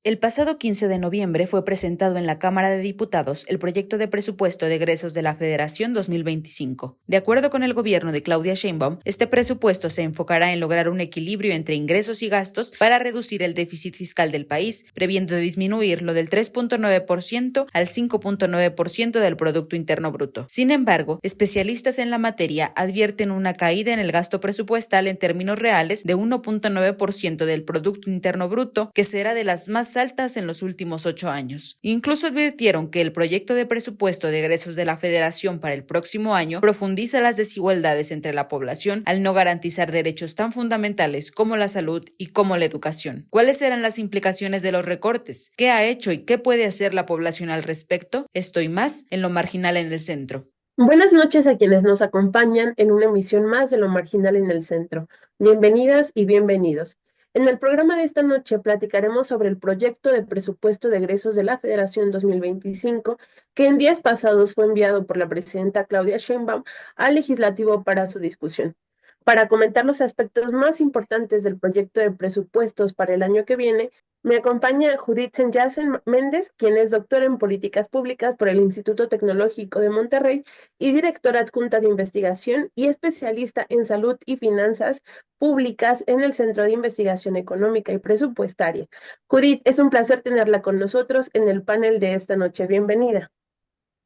El pasado 15 de noviembre fue presentado en la Cámara de Diputados el proyecto de presupuesto de egresos de la Federación 2025. De acuerdo con el gobierno de Claudia Sheinbaum, este presupuesto se enfocará en lograr un equilibrio entre ingresos y gastos para reducir el déficit fiscal del país, previendo disminuirlo del 3.9% al 5.9% del Producto Interno Bruto. Sin embargo, especialistas en la materia advierten una caída en el gasto presupuestal en términos reales de 1.9% del Producto Interno Bruto, que será de las más altas en los últimos 8 años. Incluso advirtieron que el proyecto de presupuesto de egresos de la Federación para el próximo año profundiza las desigualdades entre la población al no garantizar derechos tan fundamentales como la salud y como la educación. ¿Cuáles serán las implicaciones de los recortes? ¿Qué ha hecho y qué puede hacer la población al respecto? Esto y más en Lo Marginal en el Centro. Buenas noches a quienes nos acompañan en una emisión más de Lo Marginal en el Centro. Bienvenidas y bienvenidos. En el programa de esta noche platicaremos sobre el proyecto de presupuesto de egresos de la Federación 2025, que en días pasados fue enviado por la presidenta Claudia Sheinbaum al Legislativo para su discusión. Para comentar los aspectos más importantes del proyecto de presupuestos para el año que viene, me acompaña Judith Senyasen Méndez, quien es doctora en políticas públicas por el Instituto Tecnológico de Monterrey y directora adjunta de investigación y especialista en salud y finanzas públicas en el Centro de Investigación Económica y Presupuestaria. Judith, es un placer tenerla con nosotros en el panel de esta noche. Bienvenida.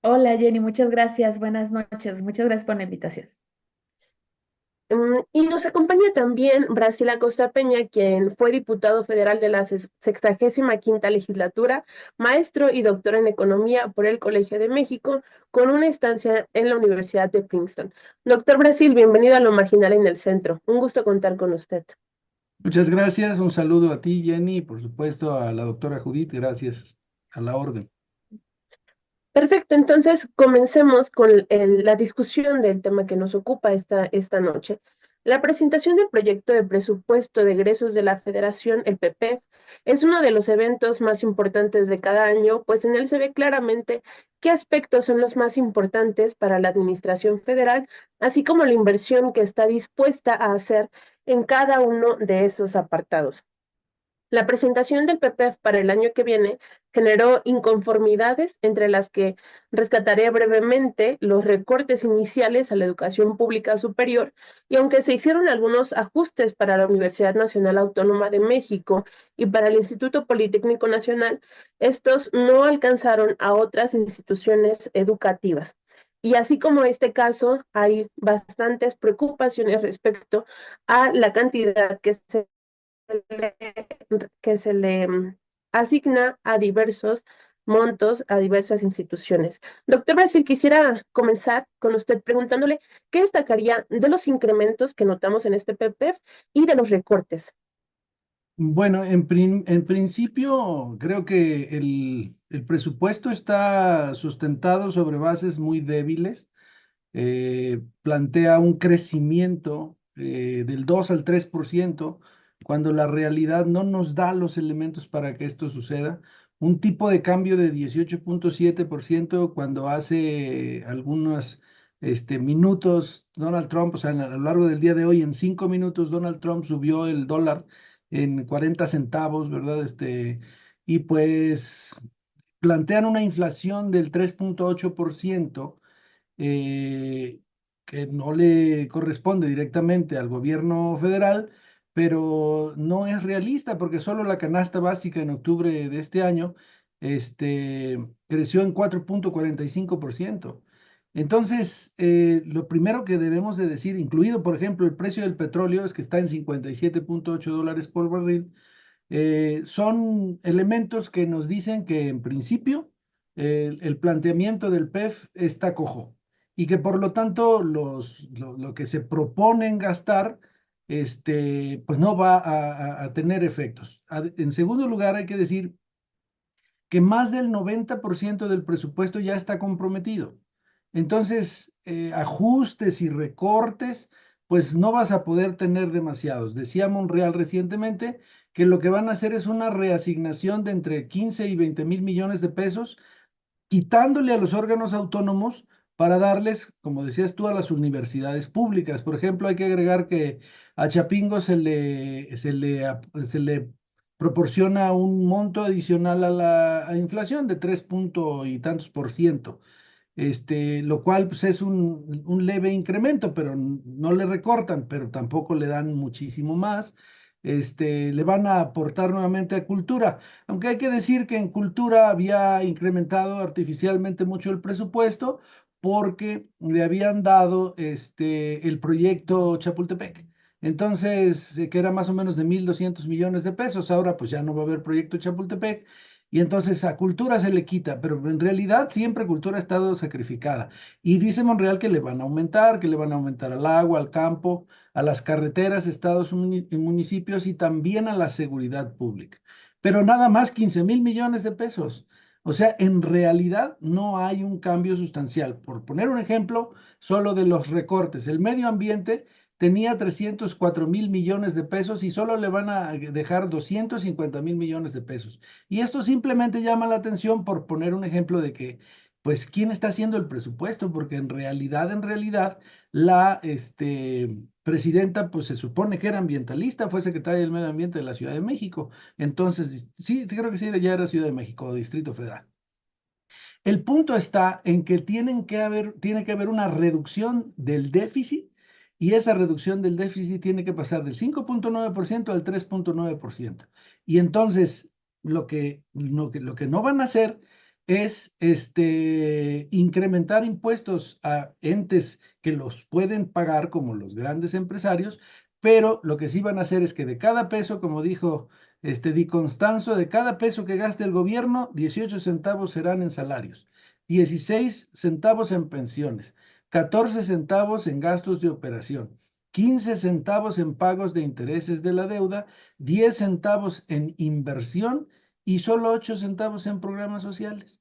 Hola Jenny, muchas gracias. Buenas noches. Muchas gracias por la invitación. Y nos acompaña también Brasil Acosta Peña, quien fue diputado federal de la 65ª legislatura, maestro y doctor en economía por el Colegio de México, con una estancia en la Universidad de Princeton. Doctor Brasil, bienvenido a Lo Marginal en el Centro. Un gusto contar con usted. Muchas gracias, un saludo a ti, Jenny, y por supuesto a la doctora Judith, gracias a la orden. Perfecto, entonces comencemos con la discusión del tema que nos ocupa esta noche. La presentación del proyecto de presupuesto de egresos de la Federación, el PPEF, es uno de los eventos más importantes de cada año, pues en él se ve claramente qué aspectos son los más importantes para la Administración Federal, así como la inversión que está dispuesta a hacer en cada uno de esos apartados. La presentación del PPEF para el año que viene generó inconformidades, entre las que rescataré brevemente los recortes iniciales a la educación pública superior, y aunque se hicieron algunos ajustes para la Universidad Nacional Autónoma de México y para el Instituto Politécnico Nacional, estos no alcanzaron a otras instituciones educativas. Y así como este caso, hay bastantes preocupaciones respecto a la cantidad que se le asigna a diversos montos a diversas instituciones. Doctor Brasil, quisiera comenzar con usted preguntándole qué destacaría de los incrementos que notamos en este PPEF y de los recortes. Bueno, en principio creo que el presupuesto está sustentado sobre bases muy débiles. Plantea un crecimiento del 2 al 3%, cuando la realidad no nos da los elementos para que esto suceda. Un tipo de cambio de 18.7% cuando hace algunos minutos Donald Trump, o sea, a lo largo del día de hoy, en 5 minutos Donald Trump subió el dólar en 40 centavos, ¿verdad? Y pues plantean una inflación del 3.8%, eh, que no le corresponde directamente al gobierno federal, pero no es realista porque solo la canasta básica en octubre de este año creció en 4.45%. Entonces, lo primero que debemos de decir, incluido por ejemplo el precio del petróleo, es que está en $57.8 por barril. Son elementos que nos dicen que en principio el planteamiento del PEF está cojo y que por lo tanto lo que se proponen gastar pues no va a tener efectos. En segundo lugar, hay que decir que más del 90% del presupuesto ya está comprometido. Entonces, ajustes y recortes, pues no vas a poder tener demasiados. Decía Monreal recientemente que lo que van a hacer es una reasignación de entre 15 y 20 mil millones de pesos, quitándole a los órganos autónomos para darles, como decías tú, a las universidades públicas. Por ejemplo, hay que agregar que a Chapingo se le proporciona un monto adicional a la inflación de 3 punto y tantos por ciento, lo cual pues, es un leve incremento, pero no le recortan, pero tampoco le dan muchísimo más. Le van a aportar nuevamente a cultura, aunque hay que decir que en cultura había incrementado artificialmente mucho el presupuesto porque le habían dado el proyecto Chapultepec. Entonces, que era más o menos de 1.200 millones de pesos, ahora pues ya no va a haber proyecto Chapultepec, y entonces a cultura se le quita, pero en realidad siempre cultura ha estado sacrificada. Y dice Monreal que le van a aumentar, que le van a aumentar al agua, al campo, a las carreteras, estados y municipios y también a la seguridad pública. Pero nada más 15.000 millones de pesos. O sea, en realidad no hay un cambio sustancial. Por poner un ejemplo, solo de los recortes, el medio ambiente tenía 304.000 millones de pesos y solo le van a dejar 250.000 millones de pesos. Y esto simplemente llama la atención por poner un ejemplo de que, pues, ¿quién está haciendo el presupuesto? Porque en realidad, la presidenta, pues se supone que era ambientalista, fue secretaria del Medio Ambiente de la Ciudad de México. Entonces, sí, sí creo que sí, ya era Ciudad de México o Distrito Federal. El punto está en que tiene que haber una reducción del déficit y esa reducción del déficit tiene que pasar del 5.9% al 3.9%. Y entonces lo que no van a hacer es incrementar impuestos a entes que los pueden pagar como los grandes empresarios, pero lo que sí van a hacer es que de cada peso, como dijo Di Constanzo, de cada peso que gaste el gobierno, 18 centavos serán en salarios, 16 centavos en pensiones, 14 centavos en gastos de operación, 15 centavos en pagos de intereses de la deuda, 10 centavos en inversión y solo 8 centavos en programas sociales.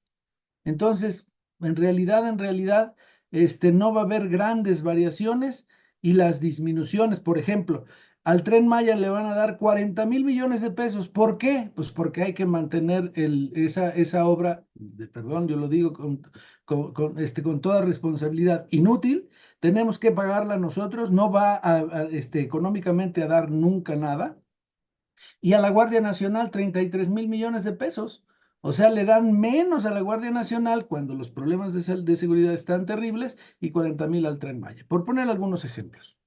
Entonces, en realidad, no va a haber grandes variaciones y las disminuciones, por ejemplo, al Tren Maya le van a dar 40.000 millones de pesos. ¿Por qué? Pues porque hay que mantener esa obra, perdón, yo lo digo con toda responsabilidad, inútil. Tenemos que pagarla nosotros, no va económicamente a dar nunca nada. Y a la Guardia Nacional 33.000 millones de pesos. O sea, le dan menos a la Guardia Nacional cuando los problemas de seguridad están terribles y 40.000 al Tren Maya, por poner algunos ejemplos.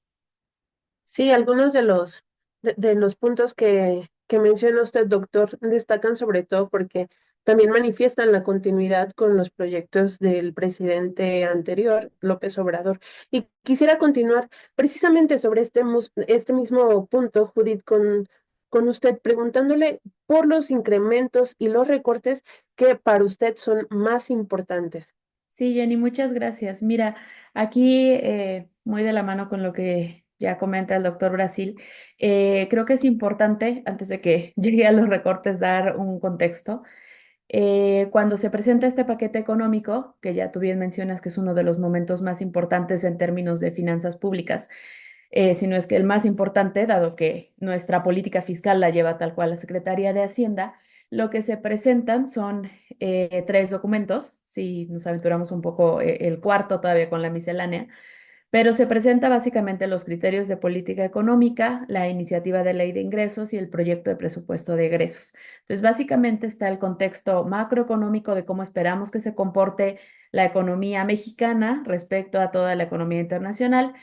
Sí, algunos de los puntos que menciona usted, doctor, destacan sobre todo porque también manifiestan la continuidad con los proyectos del presidente anterior, López Obrador. Y quisiera continuar precisamente sobre este mismo punto, Judith, con usted, preguntándole por los incrementos y los recortes que para usted son más importantes. Sí, Jenny, muchas gracias. Mira, aquí muy de la mano con lo que ya comenta el doctor Brasil, creo que es importante, antes de que llegue a los recortes, dar un contexto. Cuando se presenta este paquete económico, que ya tú bien mencionas que es uno de los momentos más importantes en términos de finanzas públicas, si no es que el más importante, dado que nuestra política fiscal la lleva tal cual la Secretaría de Hacienda, lo que se presentan son tres documentos, si nos aventuramos un poco el cuarto todavía con la miscelánea, pero se presenta básicamente los criterios de política económica, la iniciativa de ley de ingresos y el proyecto de presupuesto de egresos. Entonces, básicamente está el contexto macroeconómico de cómo esperamos que se comporte la economía mexicana respecto a toda la economía internacional,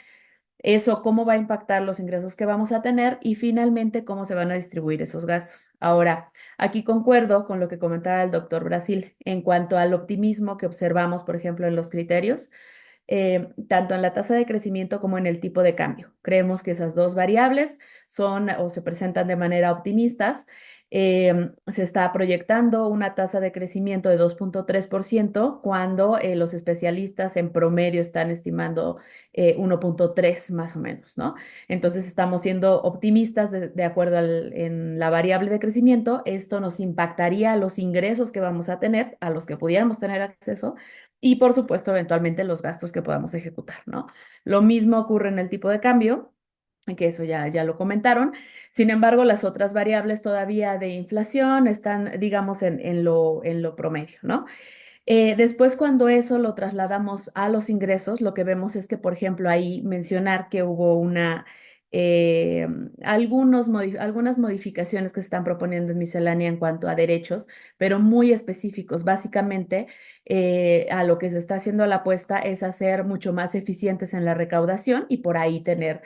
eso, cómo va a impactar los ingresos que vamos a tener y finalmente cómo se van a distribuir esos gastos. Ahora, aquí concuerdo con lo que comentaba el doctor Brasil en cuanto al optimismo que observamos, por ejemplo, en los criterios, tanto en la tasa de crecimiento como en el tipo de cambio. Creemos que esas dos variables son o se presentan de manera optimistas. Se está proyectando una tasa de crecimiento de 2.3% cuando los especialistas en promedio están estimando 1.3 más o menos, ¿no? Entonces estamos siendo optimistas de acuerdo en la variable de crecimiento. Esto nos impactaría a los ingresos que vamos a tener, a los que pudiéramos tener acceso y por supuesto eventualmente los gastos que podamos ejecutar, ¿no? Lo mismo ocurre en el tipo de cambio, que eso ya lo comentaron. Sin embargo, las otras variables todavía de inflación están, digamos, en lo promedio, ¿no? Después, cuando eso lo trasladamos a los ingresos, lo que vemos es que, por ejemplo, ahí mencionar que hubo eh, algunas modificaciones que se están proponiendo en miscelánea en cuanto a derechos, pero muy específicos. Básicamente, a lo que se está haciendo la apuesta es hacer mucho más eficientes en la recaudación y por ahí tener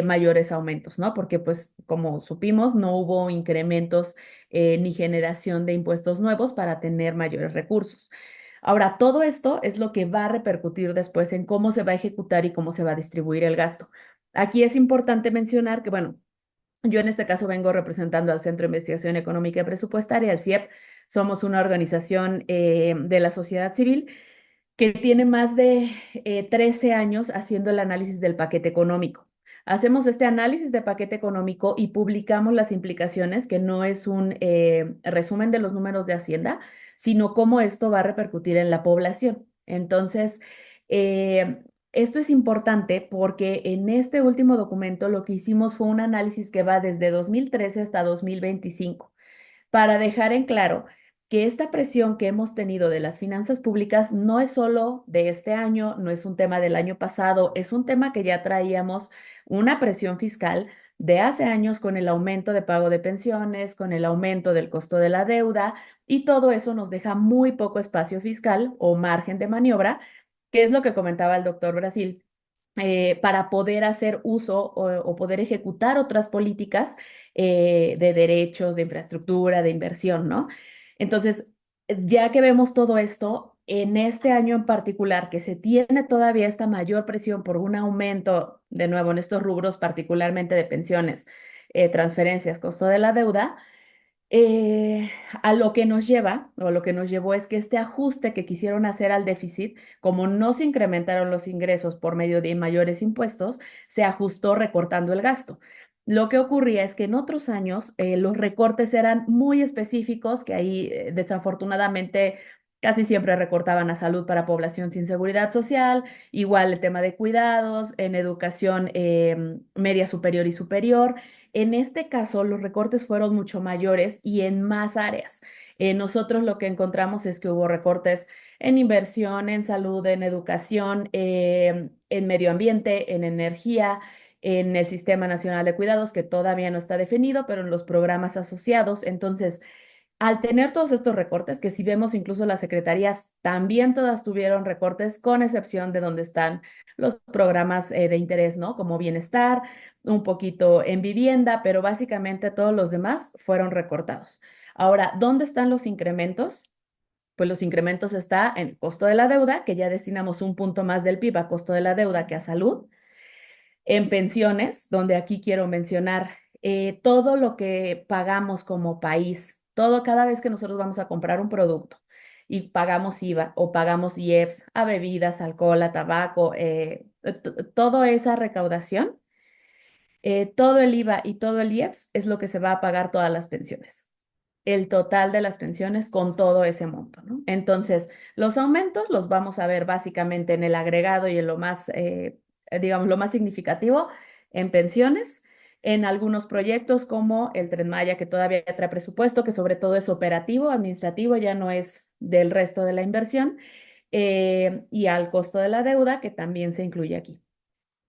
mayores aumentos, ¿no? Porque, pues, como supimos, no hubo incrementos ni generación de impuestos nuevos para tener mayores recursos. Ahora, todo esto es lo que va a repercutir después en cómo se va a ejecutar y cómo se va a distribuir el gasto. Aquí es importante mencionar que, bueno, yo en este caso vengo representando al Centro de Investigación Económica y Presupuestaria, el CIEP. Somos una organización de la sociedad civil que tiene más de 13 años haciendo el análisis del paquete económico. Hacemos este análisis de paquete económico y publicamos las implicaciones, que no es un resumen de los números de Hacienda, sino cómo esto va a repercutir en la población. Entonces, esto es importante porque en este último documento lo que hicimos fue un análisis que va desde 2013 hasta 2025 para dejar en claro que esta presión que hemos tenido de las finanzas públicas no es solo de este año, no es un tema del año pasado, es un tema que ya traíamos una presión fiscal de hace años con el aumento de pago de pensiones, con el aumento del costo de la deuda, y todo eso nos deja muy poco espacio fiscal o margen de maniobra, que es lo que comentaba el doctor Brasil, para poder hacer uso o poder ejecutar otras políticas de derechos, de infraestructura, de inversión, ¿no? Entonces, ya que vemos todo esto, en este año en particular, que se tiene todavía esta mayor presión por un aumento, de nuevo, en estos rubros, particularmente de pensiones, transferencias, costo de la deuda, eh, a lo que nos lleva, o lo que nos llevó es que este ajuste que quisieron hacer al déficit, como no se incrementaron los ingresos por medio de mayores impuestos, se ajustó recortando el gasto. Lo que ocurría es que en otros años los recortes eran muy específicos, que ahí desafortunadamente casi siempre recortaban a salud para población sin seguridad social, igual el tema de cuidados, en educación media superior y superior. En este caso, los recortes fueron mucho mayores y en más áreas. Nosotros lo que encontramos es que hubo recortes en inversión, en salud, en educación, en medio ambiente, en energía, en el Sistema Nacional de Cuidados, que todavía no está definido, pero en los programas asociados. Entonces, al tener todos estos recortes, que si vemos incluso las secretarías, también todas tuvieron recortes, con excepción de donde están los programas de interés, ¿no? Como bienestar, un poquito en vivienda, pero básicamente todos los demás fueron recortados. Ahora, ¿dónde están los incrementos? Pues los incrementos está en costo de la deuda, que ya destinamos un punto más del PIB a costo de la deuda que a salud, en pensiones, donde aquí quiero mencionar todo lo que pagamos como país, todo cada vez que nosotros vamos a comprar un producto y pagamos IVA o pagamos IEPS a bebidas, alcohol, a tabaco, toda esa recaudación, todo el IVA y todo el IEPS es lo que se va a pagar todas las pensiones, el total de las pensiones con todo ese monto, ¿no? Entonces, los aumentos los vamos a ver básicamente en el agregado y en lo más, digamos, lo más significativo en pensiones, en algunos proyectos como el Tren Maya, que todavía trae presupuesto, que sobre todo es operativo, administrativo, ya no es del resto de la inversión, y al costo de la deuda, que también se incluye aquí.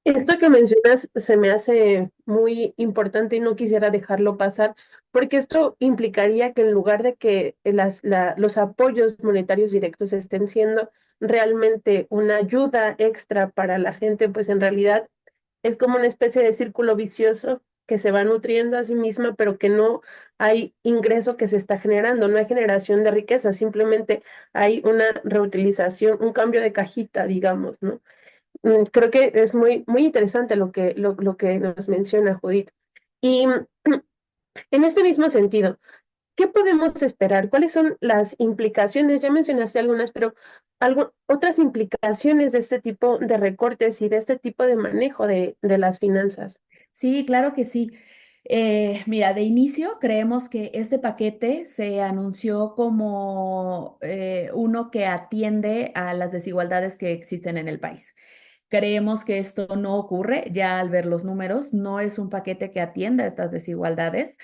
Esto que mencionas se me hace muy importante y no quisiera dejarlo pasar, porque esto implicaría que en lugar de que los apoyos monetarios directos estén siendo realmente una ayuda extra para la gente, pues en realidad es como una especie de círculo vicioso que se va nutriendo a sí misma, pero que no hay ingreso que se está generando, no hay generación de riqueza, simplemente hay una reutilización, un cambio de cajita, digamos, ¿no? Creo que es muy, muy interesante lo que nos menciona Judith. Y en este mismo sentido, ¿qué podemos esperar? ¿Cuáles son las implicaciones? Ya mencionaste algunas, pero otras implicaciones de este tipo de recortes y de este tipo de manejo de las finanzas. Sí, claro que sí. Mira, de inicio creemos que este paquete se anunció como uno que atiende a las desigualdades que existen en el país. Creemos que esto no ocurre ya al ver los números, no es un paquete que atienda a estas desigualdades.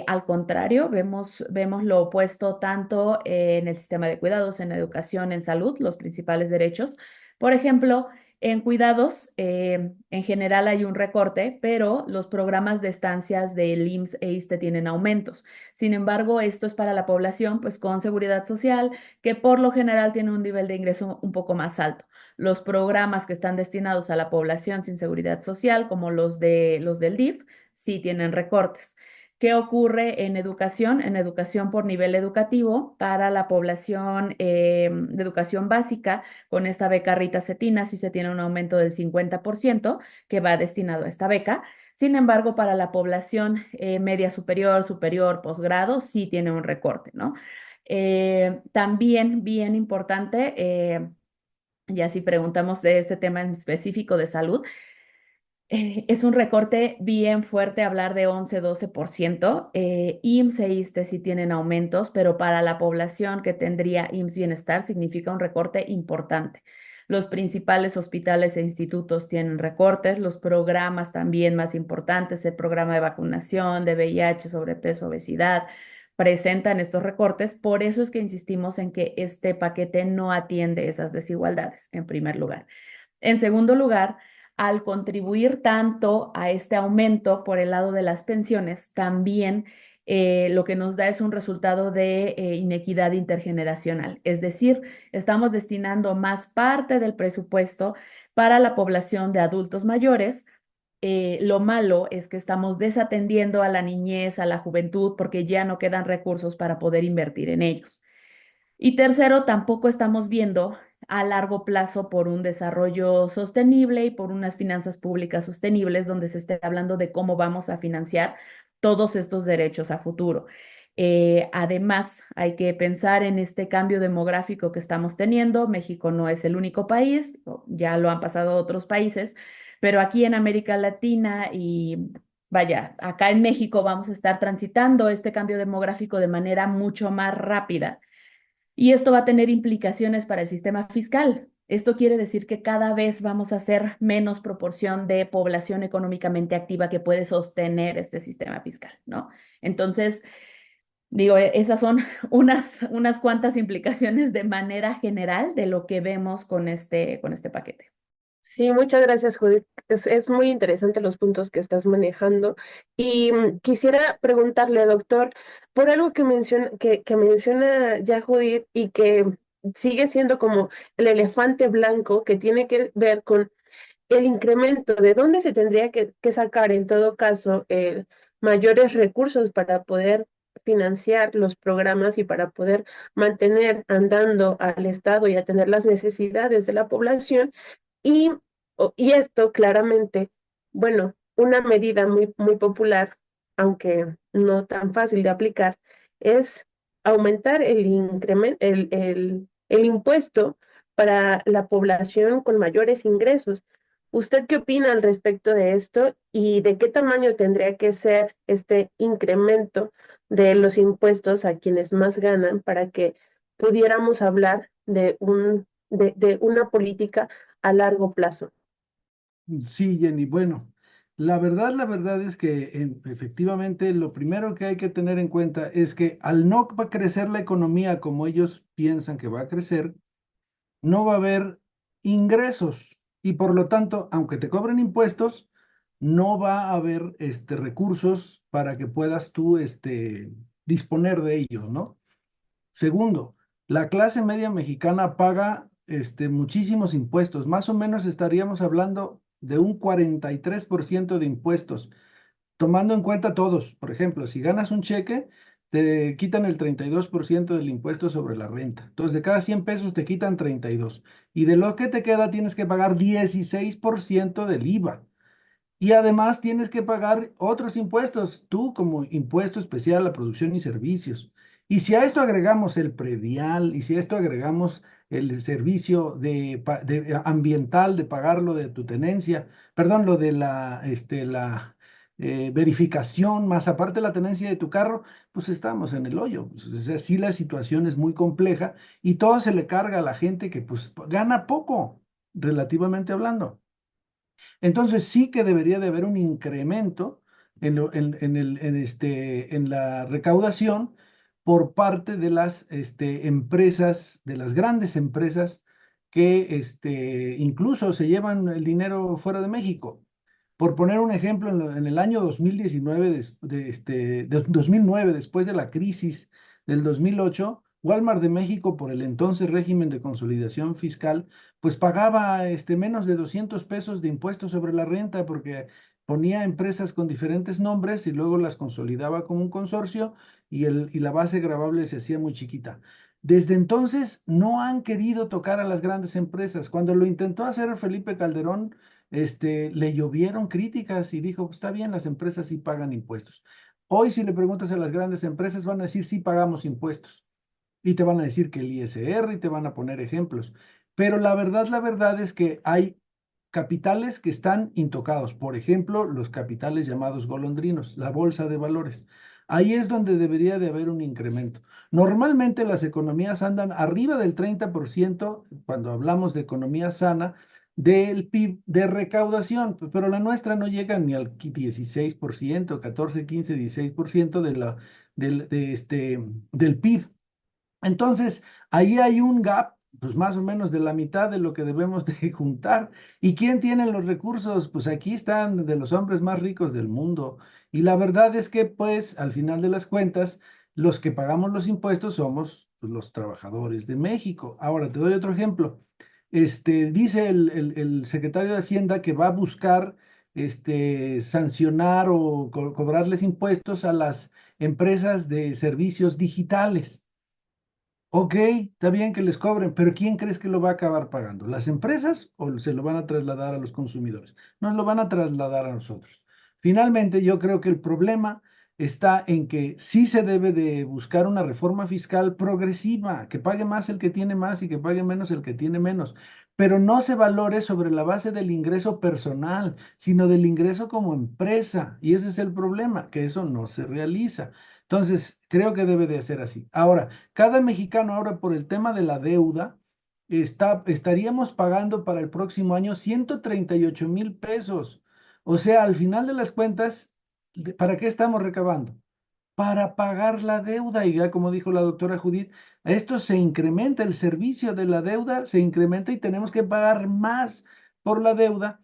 Al contrario, vemos lo opuesto tanto en el sistema de cuidados, en educación, en salud, los principales derechos. Por ejemplo, en cuidados, en general hay un recorte, pero los programas de estancias del IMSS e ISSSTE tienen aumentos. Sin embargo, esto es para la población, pues con seguridad social, que por lo general tiene un nivel de ingreso un poco más alto. Los programas que están destinados a la población sin seguridad social, como los del DIF, sí tienen recortes. ¿Qué ocurre en educación? En educación por nivel educativo, para la población de educación básica, con esta beca Rita Cetina, sí se tiene un aumento del 50% que va destinado a esta beca. Sin embargo, para la población media superior, superior, posgrado, sí tiene un recorte, ¿no? También, bien importante, ya si preguntamos de este tema en específico de salud, es un recorte bien fuerte hablar de 11-12%. IMSS e ISSSTE sí tienen aumentos, pero para la población que tendría IMSS Bienestar significa un recorte importante. Los principales hospitales e institutos tienen recortes, los programas también más importantes, el programa de vacunación, de VIH, sobrepeso, obesidad, presentan estos recortes. Por eso es que insistimos en que este paquete no atiende esas desigualdades, en primer lugar. En segundo lugar, al contribuir tanto a este aumento por el lado de las pensiones, también lo que nos da es un resultado de inequidad intergeneracional. Es decir, estamos destinando más parte del presupuesto para la población de adultos mayores. Lo malo es que estamos desatendiendo a la niñez, a la juventud, porque ya no quedan recursos para poder invertir en ellos. Y tercero, tampoco estamos viendo a largo plazo por un desarrollo sostenible y por unas finanzas públicas sostenibles donde se esté hablando de cómo vamos a financiar todos estos derechos a futuro. Además, hay que pensar en este cambio demográfico que estamos teniendo. México no es el único país, ya lo han pasado otros países, pero aquí en América Latina y vaya, acá en México vamos a estar transitando este cambio demográfico de manera mucho más rápida. Y esto va a tener implicaciones para el sistema fiscal. Esto quiere decir que cada vez vamos a hacer menos proporción de población económicamente activa que puede sostener este sistema fiscal, ¿no? Entonces, digo, esas son unas cuantas implicaciones de manera general de lo que vemos con este paquete. Sí, muchas gracias, Judith. Es muy interesante los puntos que estás manejando. Y quisiera preguntarle, doctor, por algo que menciona ya Judith y que sigue siendo como el elefante blanco que tiene que ver con el incremento, de dónde se tendría que sacar en todo caso mayores recursos para poder financiar los programas y para poder mantener andando al Estado y atender las necesidades de la población. Y, y esto claramente, bueno, una medida muy popular, aunque no tan fácil de aplicar, es aumentar el impuesto para la población con mayores ingresos. ¿Usted qué opina al respecto de esto y de qué tamaño tendría que ser este incremento de los impuestos a quienes más ganan para que pudiéramos hablar de una política a largo plazo? Sí, Jenny, bueno, la verdad es que efectivamente lo primero que hay que tener en cuenta es que al no va a crecer la economía como ellos piensan que va a crecer, no va a haber ingresos y por lo tanto, aunque te cobren impuestos, no va a haber recursos para que puedas tú disponer de ellos, ¿no? Segundo, la clase media mexicana paga muchísimos impuestos. Más o menos estaríamos hablando de un 43% de impuestos, tomando en cuenta todos. Por ejemplo, si ganas un cheque, te quitan el 32% del impuesto sobre la renta. Entonces, de cada 100 pesos te quitan 32. Y de lo que te queda tienes que pagar 16% del IVA. Y además tienes que pagar otros impuestos, tú como impuesto especial a producción y servicios. Y si a esto agregamos el predial, y si a esto agregamos el servicio ambiental de pagarlo de tu tenencia, perdón, lo de la verificación, más aparte la tenencia de tu carro, pues estamos en el hoyo. Pues, o sea, sí la situación es muy compleja y todo se le carga a la gente que pues gana poco, relativamente hablando. Entonces sí que debería de haber un incremento en la recaudación por parte de las empresas, de las grandes empresas que incluso se llevan el dinero fuera de México. Por poner un ejemplo, en el año 2019, 2009, después de la crisis del 2008, Walmart de México, por el entonces régimen de consolidación fiscal, pues pagaba menos de 200 pesos de impuestos sobre la renta porque ponía empresas con diferentes nombres y luego las consolidaba como un consorcio y la base gravable se hacía muy chiquita. Desde entonces no han querido tocar a las grandes empresas. Cuando lo intentó hacer Felipe Calderón, le llovieron críticas y dijo, está bien, las empresas sí pagan impuestos. Hoy si le preguntas a las grandes empresas van a decir, sí pagamos impuestos. Y te van a decir que el ISR y te van a poner ejemplos. Pero la verdad es que hay capitales que están intocados. Por ejemplo, los capitales llamados golondrinos, la bolsa de valores. Ahí es donde debería de haber un incremento. Normalmente las economías andan arriba del 30% cuando hablamos de economía sana del PIB de recaudación, pero la nuestra no llega ni al 16%, 14, 15, 16% del PIB. Entonces, ahí hay un gap, pues más o menos de la mitad de lo que debemos de juntar. ¿Y quién tiene los recursos? Pues aquí están de los hombres más ricos del mundo. Y la verdad es que, pues, al final de las cuentas, los que pagamos los impuestos somos pues, los trabajadores de México. Ahora, te doy otro ejemplo. Dice el secretario de Hacienda que va a buscar sancionar o cobrarles impuestos a las empresas de servicios digitales. Ok, está bien que les cobren, pero ¿quién crees que lo va a acabar pagando? ¿Las empresas o se lo van a trasladar a los consumidores? Nos lo van a trasladar a nosotros. Finalmente, yo creo que el problema está en que sí se debe de buscar una reforma fiscal progresiva, que pague más el que tiene más y que pague menos el que tiene menos, pero no se valore sobre la base del ingreso personal, sino del ingreso como empresa. Y ese es el problema, que eso no se realiza. Entonces, creo que debe de ser así. Ahora, cada mexicano ahora por el tema de la deuda, estaríamos pagando para el próximo año 138,000 pesos. O sea, al final de las cuentas, ¿para qué estamos recabando? Para pagar la deuda. Y ya como dijo la doctora Judith, esto se incrementa, el servicio de la deuda se incrementa y tenemos que pagar más por la deuda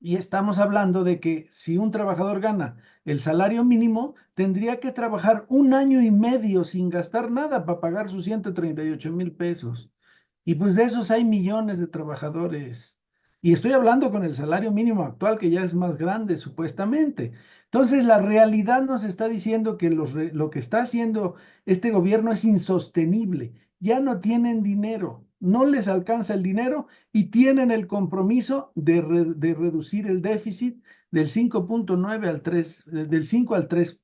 y estamos hablando de que si un trabajador gana el salario mínimo, tendría que trabajar 1 año y medio sin gastar nada para pagar sus 138,000 pesos. Y pues de esos hay millones de trabajadores. Y estoy hablando con el salario mínimo actual, que ya es más grande, supuestamente. Entonces, la realidad nos está diciendo que lo que está haciendo este gobierno es insostenible. Ya no tienen dinero, no les alcanza el dinero y tienen el compromiso de reducir el déficit del 5,9 al 3, del 5 al 3%,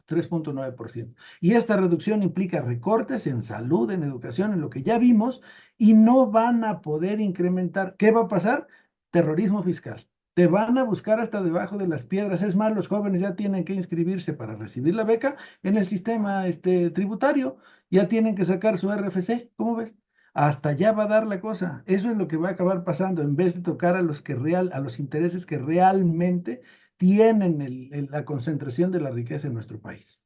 3,9%. Y esta reducción implica recortes en salud, en educación, en lo que ya vimos, y no van a poder incrementar. ¿Qué va a pasar? Terrorismo fiscal. Te van a buscar hasta debajo de las piedras. Es más, los jóvenes ya tienen que inscribirse para recibir la beca en el sistema tributario. Ya tienen que sacar su RFC. ¿Cómo ves? Hasta allá va a dar la cosa. Eso es lo que va a acabar pasando en vez de tocar a los intereses que realmente tienen la concentración de la riqueza en nuestro país.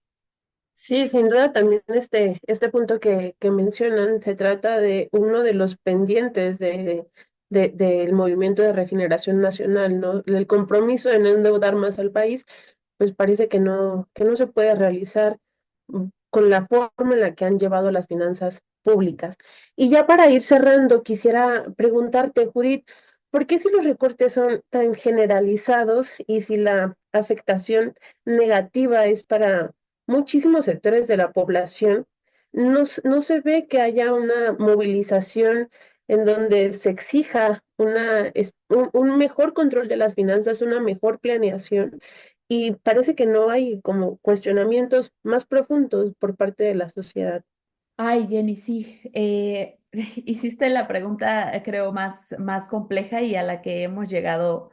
Sí, sin duda también este punto que mencionan se trata de uno de los pendientes del Movimiento de Regeneración Nacional, ¿no? El compromiso de no endeudar más al país, pues parece que no se puede realizar con la forma en la que han llevado las finanzas públicas. Y ya para ir cerrando, quisiera preguntarte, Judith, ¿por qué si los recortes son tan generalizados y si la afectación negativa es para muchísimos sectores de la población, no se ve que haya una movilización en donde se exija un mejor control de las finanzas, una mejor planeación, y parece que no hay como cuestionamientos más profundos por parte de la sociedad. Ay, Jenny, sí, hiciste la pregunta, creo, más compleja y a la que hemos llegado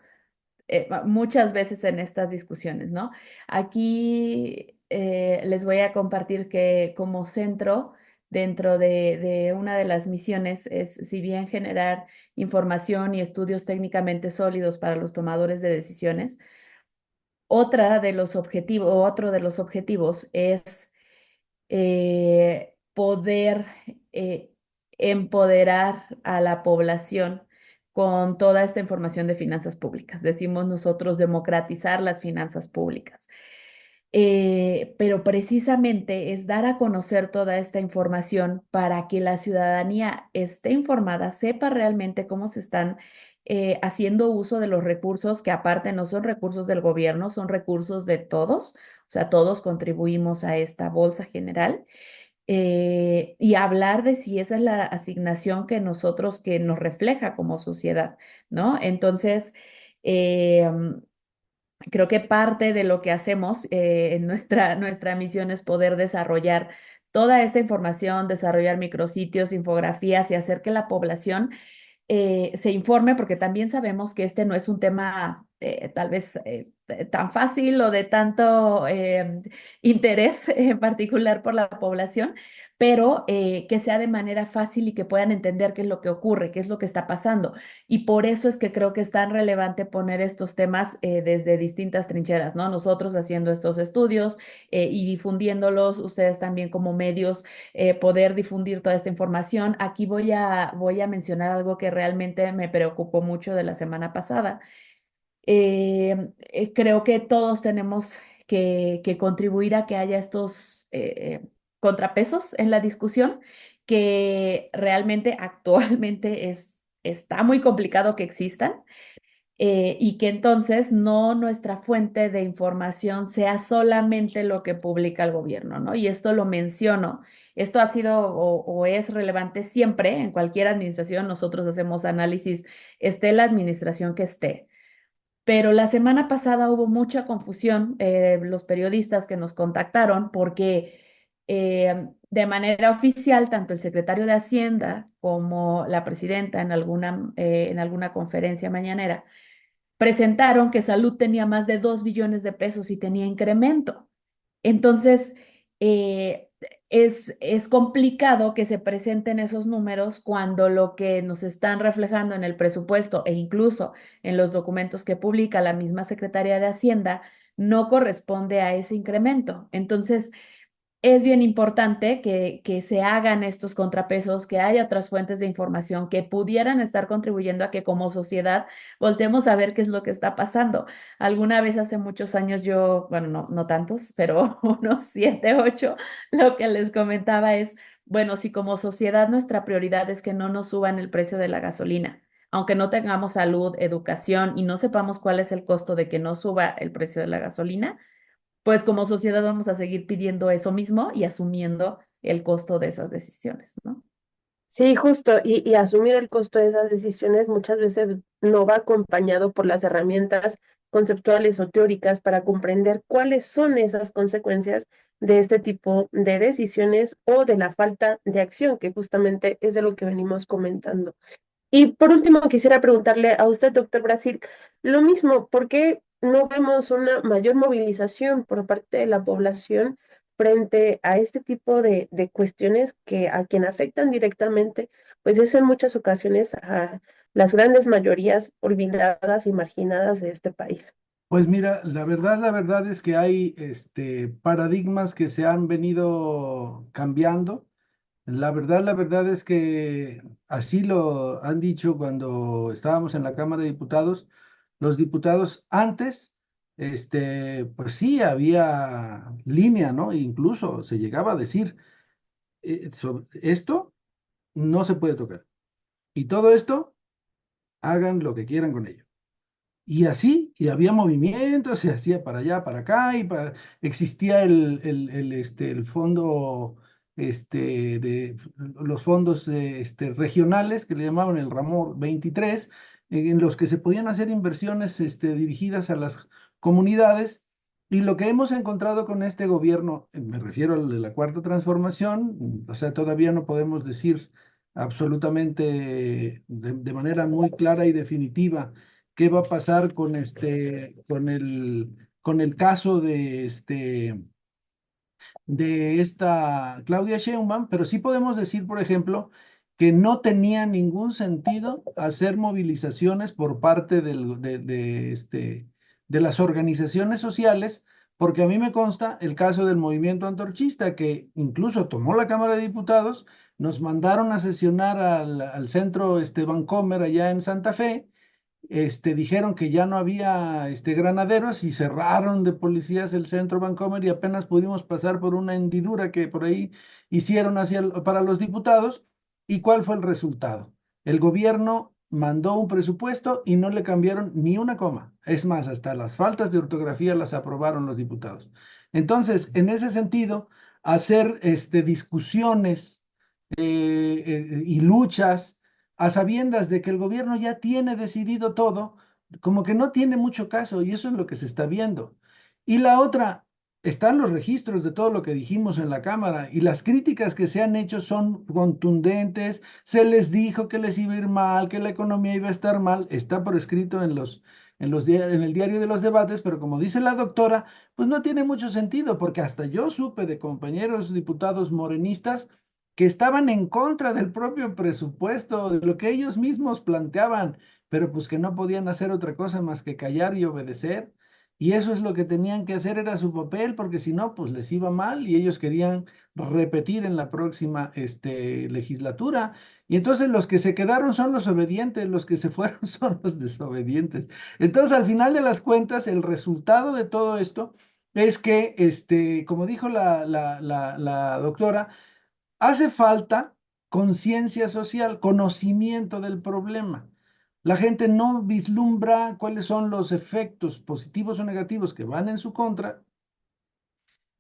muchas veces en estas discusiones, ¿no? Aquí les voy a compartir que como centro, dentro de una de las misiones, es, si bien generar información y estudios técnicamente sólidos para los tomadores de decisiones, otro de los objetivos es poder empoderar a la población con toda esta información de finanzas públicas. Decimos nosotros democratizar las finanzas públicas. Pero precisamente es dar a conocer toda esta información para que la ciudadanía esté informada, sepa realmente cómo se están haciendo uso de los recursos, que aparte no son recursos del gobierno, son recursos de todos, o sea, todos contribuimos a esta bolsa general. Y hablar de si esa es la asignación que nos refleja como sociedad, ¿no? Entonces, eh, creo que parte de lo que hacemos en nuestra misión es poder desarrollar toda esta información, desarrollar micrositios, infografías y hacer que la población se informe, porque también sabemos que este no es un tema tal vez tan fácil o de tanto interés en particular por la población, pero que sea de manera fácil y que puedan entender qué es lo que ocurre, qué es lo que está pasando. Y por eso es que creo que es tan relevante poner estos temas desde distintas trincheras, ¿no? Nosotros haciendo estos estudios y difundiéndolos, ustedes también como medios poder difundir toda esta información. Aquí voy a mencionar algo que realmente me preocupó mucho de la semana pasada. Creo que todos tenemos que contribuir a que haya estos contrapesos en la discusión, que realmente actualmente está muy complicado que existan y que entonces no nuestra fuente de información sea solamente lo que publica el gobierno, ¿no? Y esto lo menciono, esto ha sido o es relevante siempre en cualquier administración, nosotros hacemos análisis, esté la administración que esté. Pero la semana pasada hubo mucha confusión, los periodistas que nos contactaron, porque de manera oficial, tanto el secretario de Hacienda como la presidenta en alguna conferencia mañanera, presentaron que salud tenía más de 2 billones de pesos y tenía incremento. Entonces, eh, es complicado que se presenten esos números cuando lo que nos están reflejando en el presupuesto e incluso en los documentos que publica la misma Secretaría de Hacienda no corresponde a ese incremento. Entonces, es bien importante que se hagan estos contrapesos, que haya otras fuentes de información que pudieran estar contribuyendo a que como sociedad voltemos a ver qué es lo que está pasando. Alguna vez hace muchos años yo, bueno, no tantos, pero unos 7, 8, lo que les comentaba es, bueno, si como sociedad nuestra prioridad es que no nos suban el precio de la gasolina, aunque no tengamos salud, educación y no sepamos cuál es el costo de que no suba el precio de la gasolina, pues como sociedad vamos a seguir pidiendo eso mismo y asumiendo el costo de esas decisiones, ¿no? Sí, justo, y asumir el costo de esas decisiones muchas veces no va acompañado por las herramientas conceptuales o teóricas para comprender cuáles son esas consecuencias de este tipo de decisiones o de la falta de acción, que justamente es de lo que venimos comentando. Y por último, quisiera preguntarle a usted, doctor Brasil, lo mismo, ¿por qué no vemos una mayor movilización por parte de la población frente a este tipo de cuestiones que a quien afectan directamente, pues es en muchas ocasiones a las grandes mayorías olvidadas y marginadas de este país? Pues mira, la verdad es que hay paradigmas que se han venido cambiando. La verdad es que así lo han dicho cuando estábamos en la Cámara de Diputados. Los diputados antes, pues sí, había línea, ¿no? E incluso se llegaba a decir, esto no se puede tocar. Y todo esto, hagan lo que quieran con ello. Y así, y había movimientos, se hacía para allá, para acá, existía el fondo, de los fondos regionales que le llamaban el Ramón 23, en los que se podían hacer inversiones dirigidas a las comunidades. Y lo que hemos encontrado con este gobierno, me refiero al de la Cuarta Transformación, o sea, todavía no podemos decir absolutamente de manera muy clara y definitiva qué va a pasar con el caso de esta Claudia Sheinbaum, pero sí podemos decir, por ejemplo, que no tenía ningún sentido hacer movilizaciones por parte de las organizaciones sociales, porque a mí me consta el caso del movimiento antorchista, que incluso tomó la Cámara de Diputados, nos mandaron a sesionar al centro Vancomer allá en Santa Fe. Dijeron que ya no había granaderos y cerraron de policías el centro Vancomer y apenas pudimos pasar por una hendidura que por ahí hicieron para los diputados. ¿Y cuál fue el resultado? El gobierno mandó un presupuesto y no le cambiaron ni una coma. Es más, hasta las faltas de ortografía las aprobaron los diputados. Entonces, en ese sentido, hacer discusiones y luchas a sabiendas de que el gobierno ya tiene decidido todo, como que no tiene mucho caso y eso es lo que se está viendo. Y la otra, están los registros de todo lo que dijimos en la Cámara y las críticas que se han hecho son contundentes, se les dijo que les iba a ir mal, que la economía iba a estar mal, está por escrito en el diario de los debates, pero como dice la doctora, pues no tiene mucho sentido, porque hasta yo supe de compañeros diputados morenistas que estaban en contra del propio presupuesto, de lo que ellos mismos planteaban, pero pues que no podían hacer otra cosa más que callar y obedecer. Y eso es lo que tenían que hacer, era su papel, porque si no, pues les iba mal y ellos querían repetir en la próxima legislatura. Y entonces los que se quedaron son los obedientes, los que se fueron son los desobedientes. Entonces, al final de las cuentas, el resultado de todo esto es que, como dijo la doctora, hace falta conciencia social, conocimiento del problema. La gente no vislumbra cuáles son los efectos positivos o negativos que van en su contra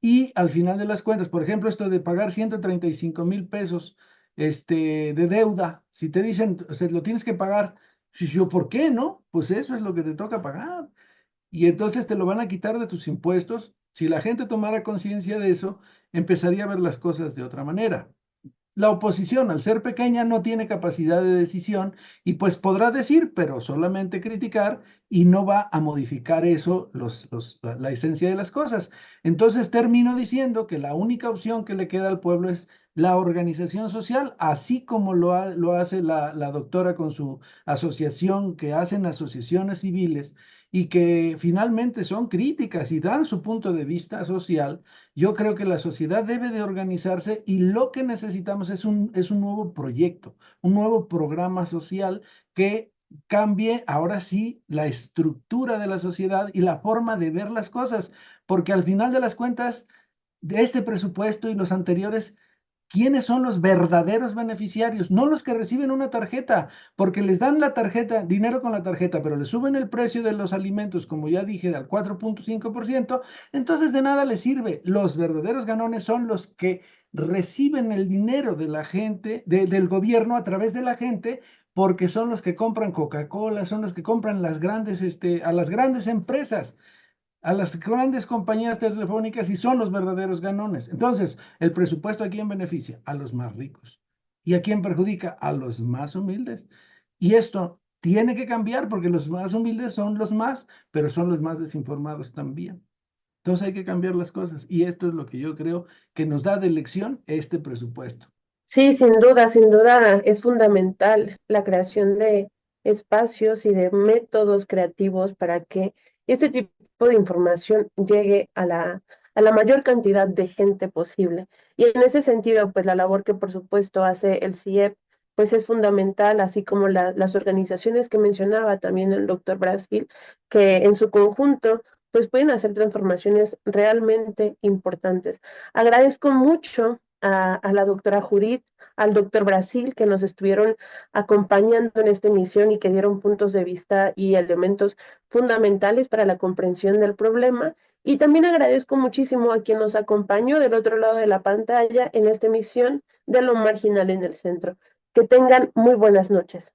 y al final de las cuentas, por ejemplo, esto de pagar 135,000 pesos de deuda, si te dicen, o sea, lo tienes que pagar, si yo, ¿por qué no? Pues eso es lo que te toca pagar. Y entonces te lo van a quitar de tus impuestos. Si la gente tomara conciencia de eso, empezaría a ver las cosas de otra manera. La oposición, al ser pequeña, no tiene capacidad de decisión y pues podrá decir, pero solamente criticar y no va a modificar eso, la esencia de las cosas. Entonces termino diciendo que la única opción que le queda al pueblo es la organización social, así como lo hace la doctora con su asociación, que hacen asociaciones civiles y que finalmente son críticas y dan su punto de vista social. Yo creo que la sociedad debe de organizarse y lo que necesitamos es un nuevo proyecto, un nuevo programa social que cambie ahora sí la estructura de la sociedad y la forma de ver las cosas, porque al final de las cuentas, de este presupuesto y los anteriores, ¿quiénes son los verdaderos beneficiarios? No los que reciben una tarjeta, porque les dan la tarjeta, dinero con la tarjeta, pero les suben el precio de los alimentos, como ya dije, al 4,5%, entonces de nada les sirve. Los verdaderos ganones son los que reciben el dinero de la gente, del gobierno a través de la gente, porque son los que compran Coca-Cola, son los que compran a las grandes empresas, a las grandes compañías telefónicas, y son los verdaderos ganones. Entonces, el presupuesto, ¿a quién beneficia? A los más ricos. ¿Y a quién perjudica? A los más humildes. Y esto tiene que cambiar porque los más humildes son los más, pero son los más desinformados también. Entonces hay que cambiar las cosas y esto es lo que yo creo que nos da de lección este presupuesto. Sí, sin duda es fundamental la creación de espacios y de métodos creativos para que este tipo de información llegue a la mayor cantidad de gente posible. Y en ese sentido, pues la labor que por supuesto hace el CIEP, pues es fundamental, así como las organizaciones que mencionaba también el doctor Brasil, que en su conjunto pues pueden hacer transformaciones realmente importantes. Agradezco mucho a la doctora Judith, al doctor Brasil, que nos estuvieron acompañando en esta emisión y que dieron puntos de vista y elementos fundamentales para la comprensión del problema. Y también agradezco muchísimo a quien nos acompañó del otro lado de la pantalla en esta emisión de Lo Marginal en el Centro. Que tengan muy buenas noches.